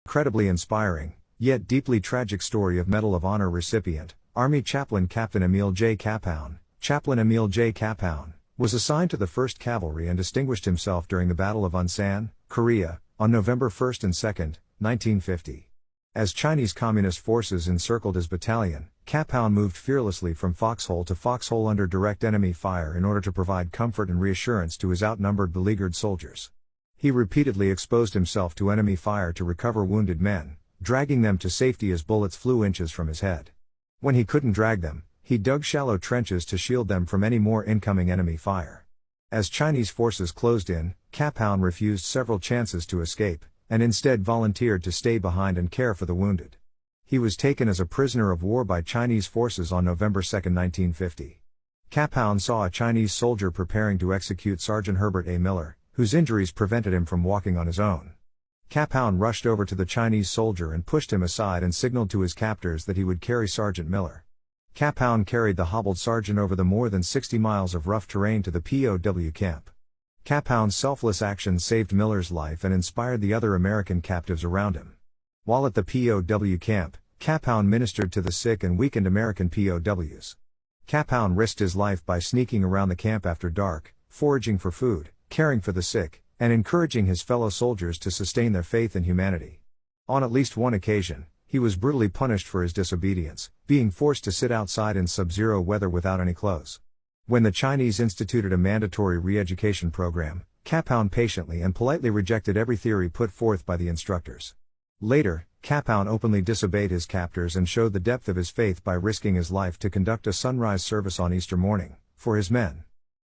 Incredibly inspiring, yet deeply tragic story of Medal of Honor recipient, Army Chaplain Captain Emil J. Kapaun. Chaplain Emil J. Kapaun was assigned to the 1st Cavalry and distinguished himself during the Battle of Unsan, Korea, on November 1st and 2nd, 1950. As Chinese Communist forces encircled his battalion, Kapaun moved fearlessly from foxhole to foxhole under direct enemy fire in order to provide comfort and reassurance to his outnumbered beleaguered soldiers. He repeatedly exposed himself to enemy fire to recover wounded men, dragging them to safety as bullets flew inches from his head. When he couldn't drag them, he dug shallow trenches to shield them from any more incoming enemy fire. As Chinese forces closed in, Kapaun refused several chances to escape, and instead volunteered to stay behind and care for the wounded. He was taken as a prisoner of war by Chinese forces on November 2, 1950. Kapaun saw a Chinese soldier preparing to execute Sergeant Herbert A. Miller, whose injuries prevented him from walking on his own. Kapaun rushed over to the Chinese soldier and pushed him aside and signaled to his captors that he would carry Sergeant Miller. Kapaun carried the hobbled sergeant over the more than 60 miles of rough terrain to the POW camp. Kapaun's selfless action saved Miller's life and inspired the other American captives around him. While at the POW camp, Kapaun ministered to the sick and weakened American POWs. Kapaun risked his life by sneaking around the camp after dark, foraging for food, caring for the sick, and encouraging his fellow soldiers to sustain their faith in humanity. On at least one occasion, he was brutally punished for his disobedience, being forced to sit outside in sub-zero weather without any clothes. When the Chinese instituted a mandatory re-education program, Kapaun patiently and politely rejected every theory put forth by the instructors. Later, Kapaun openly disobeyed his captors and showed the depth of his faith by risking his life to conduct a sunrise service on Easter morning, for his men.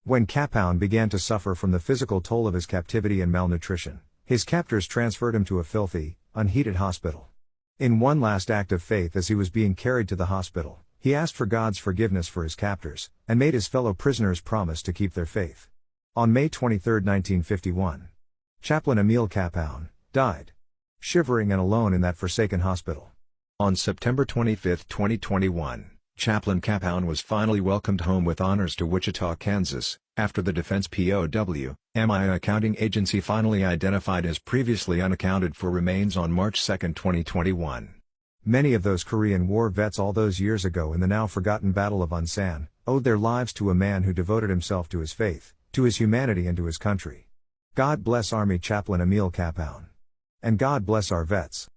When Kapaun began to suffer from the physical toll of his captivity and malnutrition, his captors transferred him to a filthy, unheated hospital. In one last act of faith as he was being carried to the hospital, he asked for God's forgiveness for his captors, and made his fellow prisoners promise to keep their faith. On May 23, 1951, Chaplain Emil Kapaun died, shivering and alone in that forsaken hospital. On September 25, 2021, Chaplain Kapaun was finally welcomed home with honors to Wichita, Kansas, after the Defense POW Accounting Agency finally identified his previously unaccounted for remains on March 2, 2021. Many of those Korean War vets all those years ago in the now-forgotten Battle of Unsan, owed their lives to a man who devoted himself to his faith, to his humanity and to his country. God bless Army Chaplain Emil Kapaun. And God bless our vets.